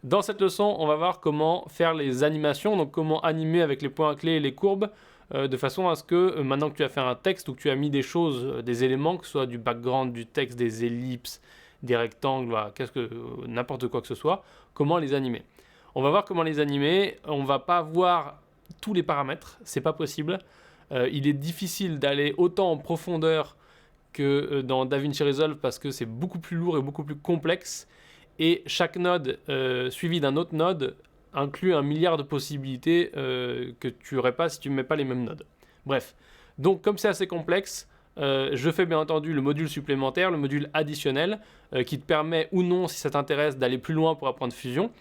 Dans cette leçon, on va voir comment faire les animations, donc comment animer avec les points clés et les courbes, de façon à ce que maintenant que tu as fait un texte ou que tu as mis des choses, des éléments, que ce soit du background, du texte, des ellipses, des rectangles, voilà, n'importe quoi que ce soit, comment les animer. On va voir comment les animer, on va pas voir tous les paramètres, c'est pas possible. Il est difficile d'aller autant en profondeur que dans DaVinci Resolve parce que c'est beaucoup plus lourd et beaucoup plus complexe. Et chaque node suivi d'un autre node inclut 1 milliard de possibilités que tu n'aurais pas si tu ne mets pas les mêmes nodes. Bref, donc comme c'est assez complexe, je fais bien entendu le module supplémentaire, le module additionnel, qui te permet ou non, si ça t'intéresse, d'aller plus loin pour apprendre Fusion.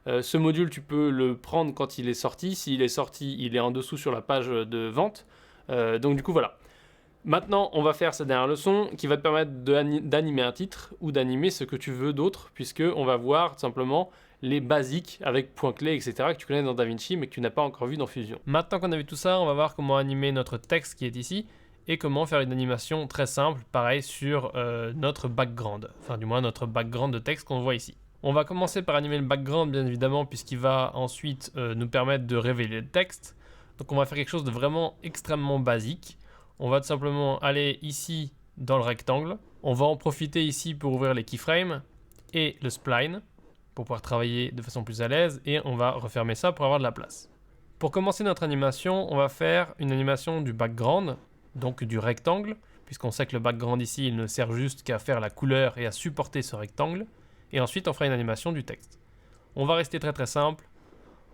Ce module, tu peux le prendre quand il est sorti. S'il est sorti, il est en dessous sur la page de vente. Donc du coup, voilà. Maintenant, on va faire cette dernière leçon qui va te permettre d'animer un titre ou d'animer ce que tu veux d'autre, puisqu'on va voir tout simplement les basiques avec points clés, etc. que tu connais dans DaVinci mais que tu n'as pas encore vu dans Fusion. Maintenant qu'on a vu tout ça, on va voir comment animer notre texte qui est ici et comment faire une animation très simple, pareil sur notre background, enfin du moins notre background de texte qu'on voit ici. On va commencer par animer le background bien évidemment puisqu'il va ensuite nous permettre de révéler le texte. Donc on va faire quelque chose de vraiment extrêmement basique. On va tout simplement aller ici dans le rectangle. On va en profiter ici pour ouvrir les keyframes et le spline pour pouvoir travailler de façon plus à l'aise et on va refermer ça pour avoir de la place. Pour commencer notre animation, on va faire une animation du background, donc du rectangle, puisqu'on sait que le background ici, il ne sert juste qu'à faire la couleur et à supporter ce rectangle. Et ensuite, on fera une animation du texte. On va rester très très simple.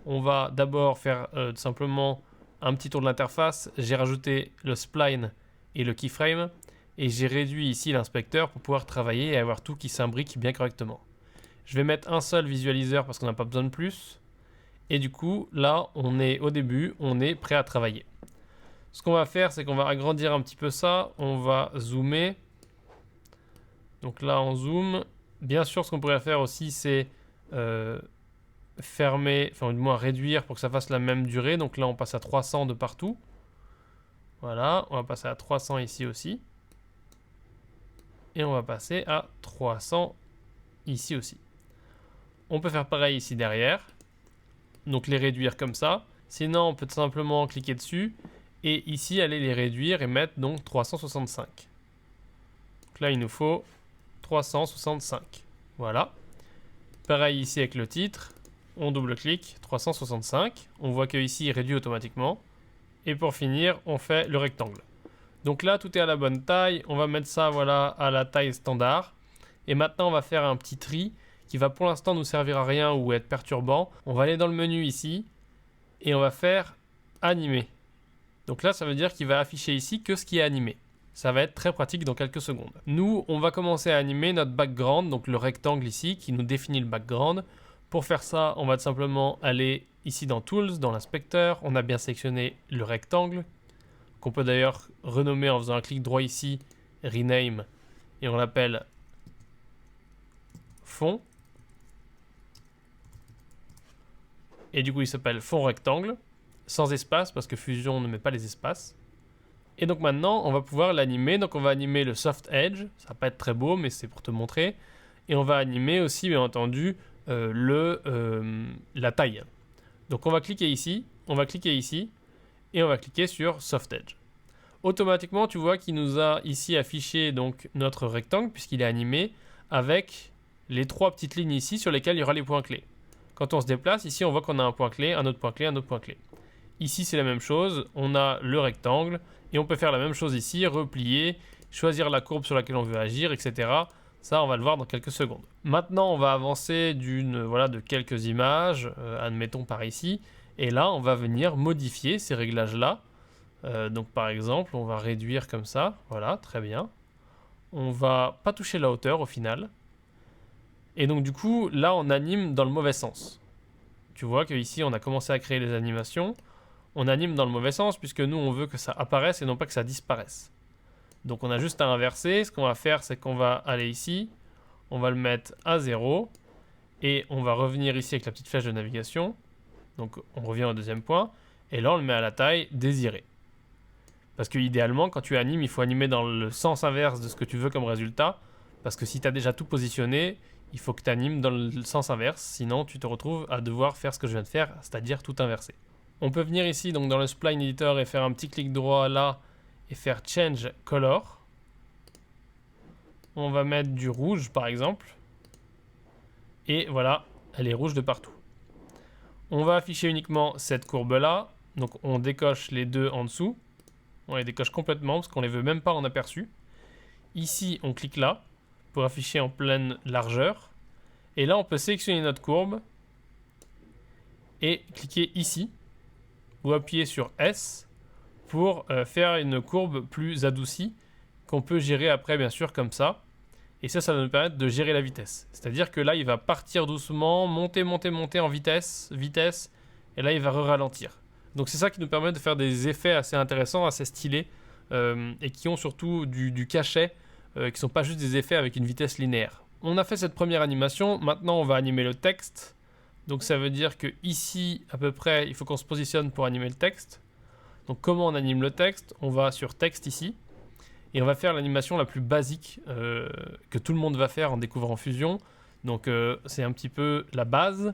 On va d'abord faire tout simplement un petit tour de l'interface, j'ai rajouté le spline et le keyframe et j'ai réduit ici l'inspecteur pour pouvoir travailler et avoir tout qui s'imbrique bien correctement. Je vais mettre un seul visualiseur parce qu'on n'a pas besoin de plus et du coup là on est au début, on est prêt à travailler. Ce qu'on va faire c'est qu'on va agrandir un petit peu ça, on va zoomer. Donc là on zoome. Bien sûr ce qu'on pourrait faire aussi c'est fermer, enfin du moins réduire pour que ça fasse la même durée. Donc là on passe à 300 de partout. Voilà, on va passer à 300 ici aussi. Et on va passer à 300 ici aussi. On peut faire pareil ici derrière. Donc les réduire comme ça. Sinon on peut tout simplement cliquer dessus et ici aller les réduire et mettre donc 365. Donc là il nous faut 365. Voilà. Pareil ici avec le titre. On double-clique, 365. On voit que ici il réduit automatiquement. Et pour finir, on fait le rectangle. Donc là, tout est à la bonne taille. On va mettre ça voilà, à la taille standard. Et maintenant, on va faire un petit tri qui va pour l'instant nous servir à rien ou être perturbant. On va aller dans le menu ici et on va faire animer. Donc là, ça veut dire qu'il va afficher ici que ce qui est animé. Ça va être très pratique dans quelques secondes. Nous, on va commencer à animer notre background, donc le rectangle ici qui nous définit le background. Pour faire ça, on va tout simplement aller ici dans Tools, dans l'inspecteur. On a bien sélectionné le rectangle, qu'on peut d'ailleurs renommer en faisant un clic droit ici, Rename, et on l'appelle Fond. Et du coup, il s'appelle Fond rectangle, sans espace, parce que Fusion ne met pas les espaces. Et donc maintenant, on va pouvoir l'animer. Donc on va animer le Soft Edge. Ça va pas être très beau, mais c'est pour te montrer. Et on va animer aussi, bien entendu, la taille. Donc on va cliquer ici, et on va cliquer sur Soft Edge. Automatiquement, tu vois qu'il nous a ici affiché donc notre rectangle, puisqu'il est animé, avec les 3 petites lignes ici sur lesquelles il y aura les points clés. Quand on se déplace, ici on voit qu'on a un point clé, un autre point clé, un autre point clé. Ici c'est la même chose, on a le rectangle, et on peut faire la même chose ici, replier, choisir la courbe sur laquelle on veut agir, etc. Ça, on va le voir dans quelques secondes. Maintenant, on va avancer de quelques images, admettons par ici. Et là, on va venir modifier ces réglages-là. Donc, par exemple, on va réduire comme ça. Voilà, très bien. On va pas toucher la hauteur au final. Et donc, du coup, là, on anime dans le mauvais sens. Tu vois qu'ici, on a commencé à créer les animations. On anime dans le mauvais sens puisque nous, on veut que ça apparaisse et non pas que ça disparaisse. Donc on a juste à inverser. Ce qu'on va faire, c'est qu'on va aller ici, on va le mettre à 0 et on va revenir ici avec la petite flèche de navigation. Donc on revient au deuxième point et là on le met à la taille désirée. Parce que idéalement, quand tu animes, il faut animer dans le sens inverse de ce que tu veux comme résultat. Parce que si tu as déjà tout positionné, il faut que tu animes dans le sens inverse, sinon tu te retrouves à devoir faire ce que je viens de faire, c'est-à-dire tout inverser. On peut venir ici donc dans le Spline Editor et faire un petit clic droit là et faire Change Color. On va mettre du rouge par exemple. Et voilà, elle est rouge de partout. On va afficher uniquement cette courbe là. Donc on décoche les deux en dessous. On les décoche complètement parce qu'on ne les veut même pas en aperçu. Ici on clique là pour afficher en pleine largeur. Et là on peut sélectionner notre courbe et cliquer ici ou appuyer sur S pour faire une courbe plus adoucie qu'on peut gérer après bien sûr comme ça. Et ça va nous permettre de gérer la vitesse. C'est-à-dire que là il va partir doucement, monter en vitesse, et là il va ralentir. Donc c'est ça qui nous permet de faire des effets assez intéressants, assez stylés, et qui ont surtout du cachet, qui ne sont pas juste des effets avec une vitesse linéaire. On a fait cette première animation, maintenant on va animer le texte. Donc ça veut dire que ici, à peu près, il faut qu'on se positionne pour animer le texte. Donc comment on anime le texte? On va sur texte ici, et on va faire l'animation la plus basique que tout le monde va faire en découvrant Fusion. Donc c'est un petit peu la base.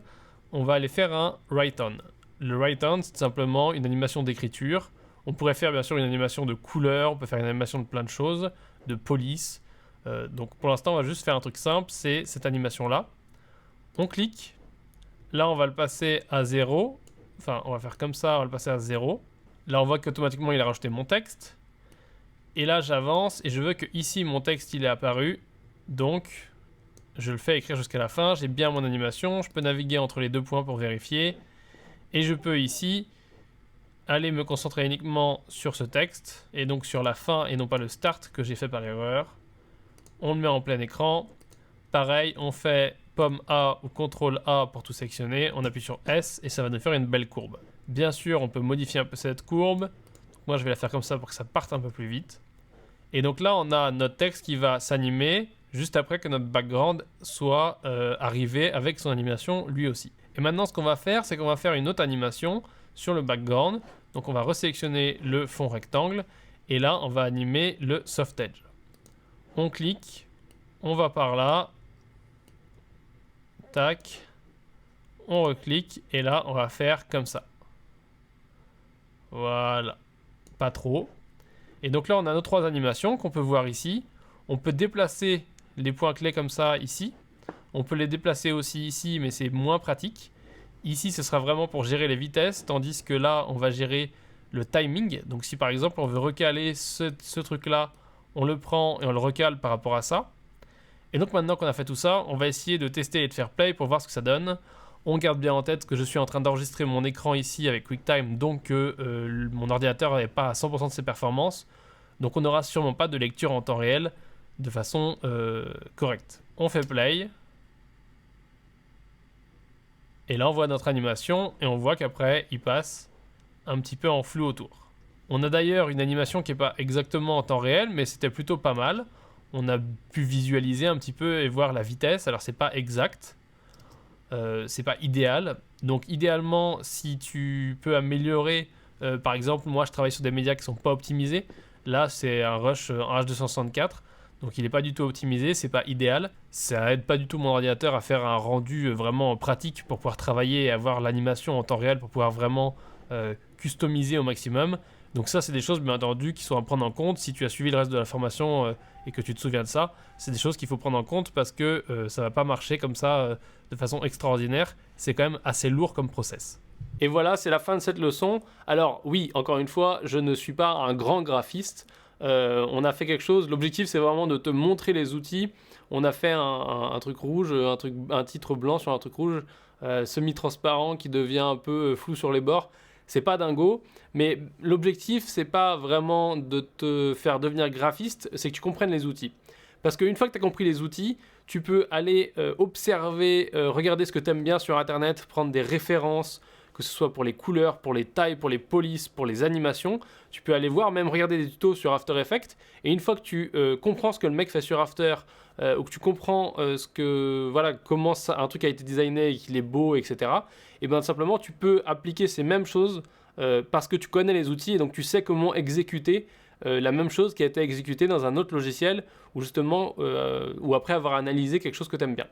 On va aller faire un write-on. Le write-on, c'est simplement une animation d'écriture. On pourrait faire bien sûr une animation de couleur, on peut faire une animation de plein de choses, de police. Donc pour l'instant, on va juste faire un truc simple, c'est cette animation-là. On clique. Là, on va le passer à 0. Enfin, on va faire comme ça, on va le passer à 0. Là, on voit qu'automatiquement, il a rajouté mon texte. Et là, j'avance et je veux que ici, mon texte, il est apparu. Donc, je le fais écrire jusqu'à la fin. J'ai bien mon animation. Je peux naviguer entre les deux points pour vérifier. Et je peux ici aller me concentrer uniquement sur ce texte. Et donc sur la fin et non pas le start que j'ai fait par erreur. On le met en plein écran. Pareil, on fait pomme A ou CTRL A pour tout sectionner. On appuie sur S et ça va nous faire une belle courbe. Bien sûr, on peut modifier un peu cette courbe. Moi, je vais la faire comme ça pour que ça parte un peu plus vite. Et donc là, on a notre texte qui va s'animer juste après que notre background soit arrivé avec son animation lui aussi. Et maintenant, ce qu'on va faire, c'est qu'on va faire une autre animation sur le background. Donc, on va resélectionner le fond rectangle. Et là, on va animer le soft edge. On clique. On va par là. Tac. On reclique. Et là, on va faire comme ça. Voilà. Pas trop. Et donc là, on a nos trois animations qu'on peut voir ici. On peut déplacer les points clés comme ça ici. On peut les déplacer aussi ici, mais c'est moins pratique. Ici, ce sera vraiment pour gérer les vitesses, tandis que là, on va gérer le timing. Donc si par exemple, on veut recaler ce truc-là, on le prend et on le recale par rapport à ça. Et donc maintenant qu'on a fait tout ça, on va essayer de tester et de faire play pour voir ce que ça donne. On garde bien en tête que je suis en train d'enregistrer mon écran ici avec QuickTime, donc mon ordinateur n'est pas à 100% de ses performances. Donc on n'aura sûrement pas de lecture en temps réel de façon correcte. On fait play. Et là on voit notre animation et on voit qu'après il passe un petit peu en flou autour. On a d'ailleurs une animation qui n'est pas exactement en temps réel, mais c'était plutôt pas mal. On a pu visualiser un petit peu et voir la vitesse. Alors c'est pas exact. C'est pas idéal. Donc idéalement, si tu peux améliorer, par exemple, moi je travaille sur des médias qui sont pas optimisés. Là c'est un rush en H264, donc il n'est pas du tout optimisé, c'est pas idéal. Ça aide pas du tout mon ordinateur à faire un rendu vraiment pratique pour pouvoir travailler et avoir l'animation en temps réel pour pouvoir vraiment customiser au maximum. Donc ça c'est des choses bien entendu qui sont à prendre en compte. Si tu as suivi le reste de la formation et que tu te souviens de ça, c'est des choses qu'il faut prendre en compte parce que ça va pas marcher comme ça de façon extraordinaire. C'est quand même assez lourd comme process. Et voilà, c'est la fin de cette leçon. Alors oui, encore une fois, je ne suis pas un grand graphiste. On a fait quelque chose. L'objectif, c'est vraiment de te montrer les outils. On a fait un truc rouge, un titre blanc sur un truc rouge semi-transparent qui devient un peu flou sur les bords. C'est pas dingo, mais l'objectif, c'est pas vraiment de te faire devenir graphiste, c'est que tu comprennes les outils. Parce qu'une fois que tu as compris les outils, tu peux aller observer, regarder ce que tu aimes bien sur Internet, prendre des références, que ce soit pour les couleurs, pour les tailles, pour les polices, pour les animations. Tu peux aller voir, même regarder des tutos sur After Effects. Et une fois que tu comprends ce que le mec fait sur After, ou que tu comprends comment un truc a été designé et qu'il est beau, etc., et bien simplement, tu peux appliquer ces mêmes choses parce que tu connais les outils et donc tu sais comment exécuter la même chose qui a été exécutée dans un autre logiciel ou justement ou après avoir analysé quelque chose que tu aimes bien.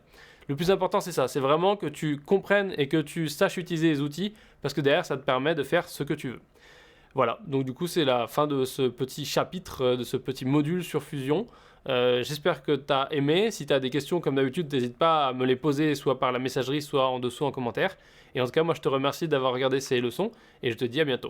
Le plus important, c'est ça, c'est vraiment que tu comprennes et que tu saches utiliser les outils parce que derrière, ça te permet de faire ce que tu veux. Voilà, donc du coup, c'est la fin de ce petit chapitre, de ce petit module sur Fusion. J'espère que tu as aimé. Si tu as des questions, comme d'habitude, n'hésite pas à me les poser, soit par la messagerie, soit en dessous en commentaire. Et en tout cas, moi, je te remercie d'avoir regardé ces leçons et je te dis à bientôt.